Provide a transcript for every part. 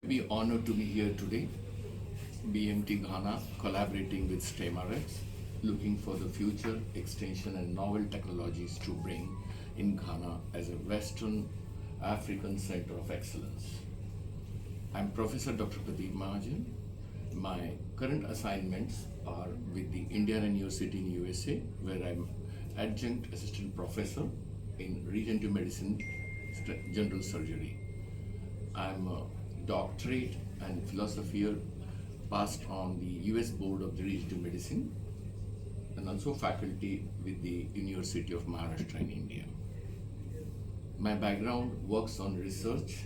We honored to be here today. BMT Ghana collaborating with StemRx, looking for the future extension and novel technologies to bring in Ghana as a Western African Center of Excellence. I'm Professor Dr. Mahajan. My current assignments are with the Indiana University in USA, where I'm adjunct assistant professor in regenerative medicine, general surgery. I'm a doctorate and philosopher passed on the US Board of the Regenerative Medicine and also faculty with the University of Maharashtra in India. My background works on research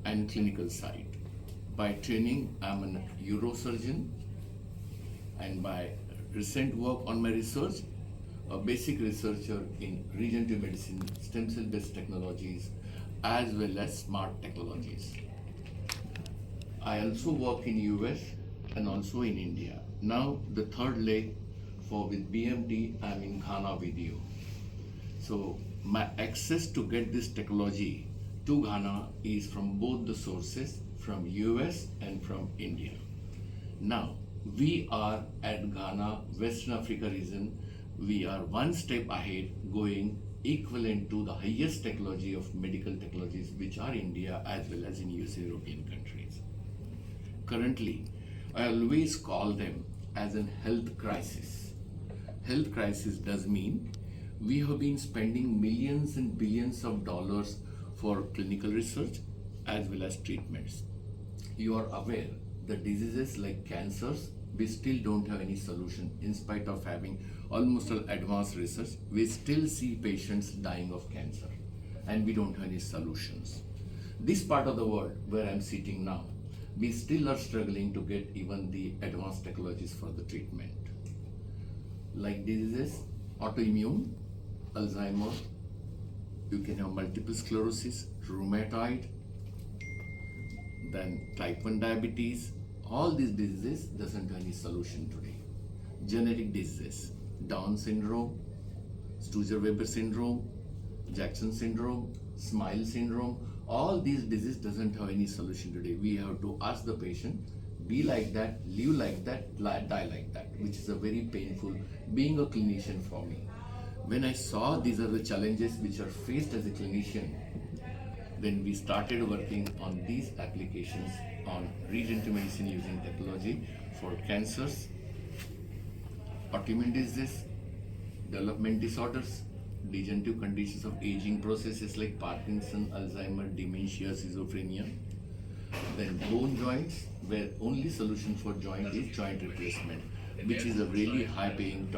and clinical side. By training, I'm a neurosurgeon, and by recent work on my research, a basic researcher in regenerative medicine, stem cell based technologies, as well as smart technologies. I also work in US and also in India. Now the third leg for with BMT, I'm in Ghana with you. So my access to get this technology to Ghana is from both the sources, from US and from India. Now we are at Ghana, Western Africa region. We are one step ahead, going equivalent to the highest technology of medical technologies, which are India as well as in US European countries. Currently, I always call them as a health crisis. Health crisis does mean we have been spending millions and billions of dollars for clinical research as well as treatments. You are aware that diseases like cancers, we still don't have any solution. In spite of having almost all advanced research, we still see patients dying of cancer and we don't have any solutions. This part of the world where I'm sitting now, we still are struggling to get even the advanced technologies for the treatment. Like diseases, autoimmune, Alzheimer, you can have multiple sclerosis, rheumatoid, then type 1 diabetes. All these diseases doesn't have any solution today. Genetic diseases, Down syndrome, Stuger-Weber syndrome, Jackson syndrome, Smile syndrome, all these diseases doesn't have any solution today. We have to ask the patient, be like that, live like that, die like that, which is a very painful being a clinician for me. When I saw these are the challenges which are faced as a clinician, then we started working on these applications on regenerative medicine using technology for cancers, autoimmune diseases, development disorders, degenerative conditions of aging processes like Parkinson, Alzheimer, dementia, schizophrenia. Then bone joints, where only solution for joint is joint replacement, which is a really high-paying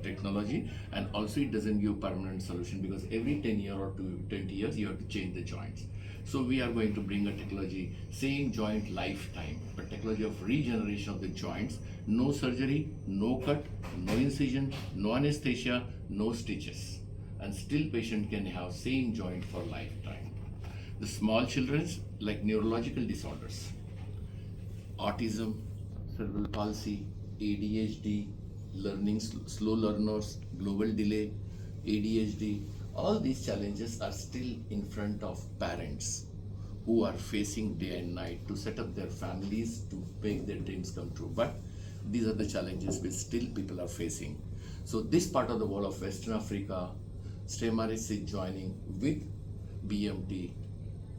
technology, and also it doesn't give permanent solution because every 10 years or 20 years you have to change the joints. So we are going to bring a technology, same joint lifetime, a technology of regeneration of the joints, no surgery, no cut, no incision, no anesthesia, no stitches, and still patient can have same joint for lifetime. The small children like neurological disorders, autism, cerebral palsy, ADHD, learning slow learners, global delay, ADHD, all these challenges are still in front of parents who are facing day and night to set up their families to make their dreams come true. But these are the challenges which still people are facing. So this part of the world of Western Africa, StemRx is joining with BMT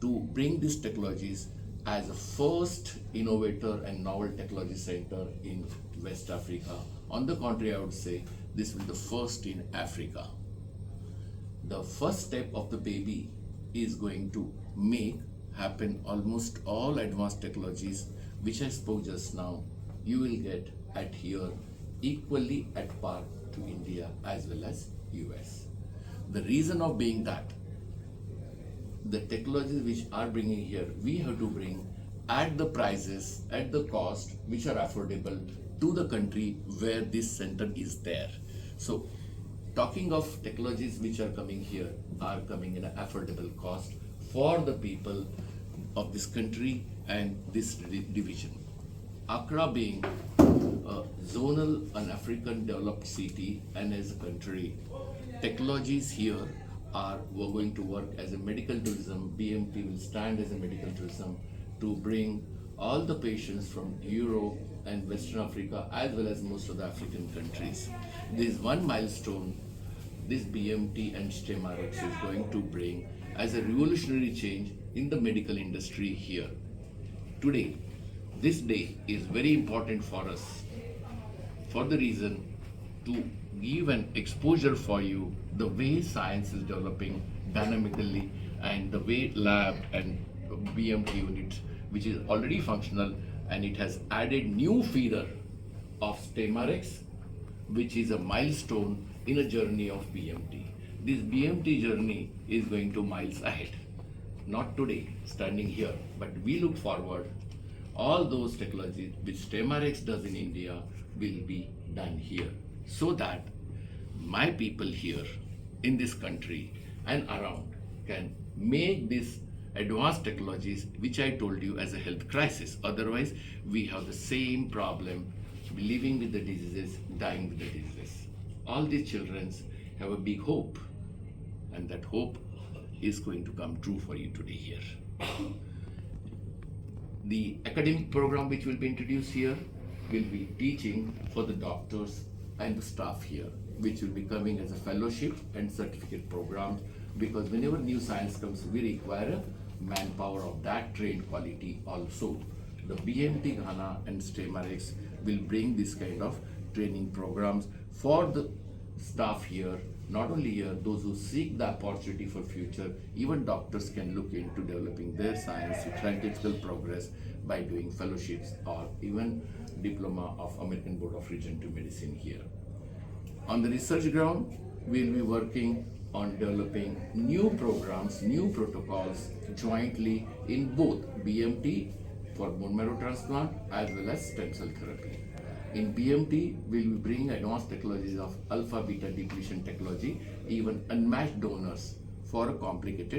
to bring these technologies as a first innovator and novel technology center in West Africa. On the contrary, I would say this will be the first in Africa. The first step of the baby is going to make happen almost all advanced technologies which I spoke just now, you will get at here equally at par to India as well as US. The reason of being that the technologies which are bringing here, we have to bring at the prices, at the cost which are affordable to the country where this center is there. So talking of technologies which are coming here are coming in an affordable cost for the people of this country and this division. Accra being a zonal and African developed city and as a country, technologies here are we're going to work as a medical tourism. BMT will stand as a medical tourism to bring all the patients from Europe and Western Africa as well as most of the African countries. This one milestone this BMT and StemRx is going to bring as a revolutionary change in the medical industry here. Today, this day is very important for us for the reason to give an exposure for you the way science is developing dynamically and the way lab and BMT units which is already functional and it has added new feeder of StemRx which is a milestone in a journey of BMT. This BMT journey is going to miles ahead. Not today, standing here, but we look forward. All those technologies which StemRx does in India will be done here, so that my people here in this country and around can make these advanced technologies, which I told you as a health crisis. Otherwise, we have the same problem, living with the diseases, dying with the diseases. All these children have a big hope, and that hope is going to come true for you today here. The academic program which will be introduced here will be teaching for the doctors and the staff here, which will be coming as a fellowship and certificate program, because whenever new science comes, we require a manpower of that trained quality also. The BMT Ghana and StemRx will bring this kind of training programs for the staff here. Not only here, those who seek the opportunity for future, even doctors can look into developing their science, scientific progress by doing fellowships or even diploma of American Board of Regenerative Medicine here. On the research ground, we will be working on developing new programs, new protocols jointly in both BMT for bone marrow transplant as well as stem cell therapy. In BMT, we will be bringing advanced technologies of alpha beta depletion technology, even unmatched donors for a complicated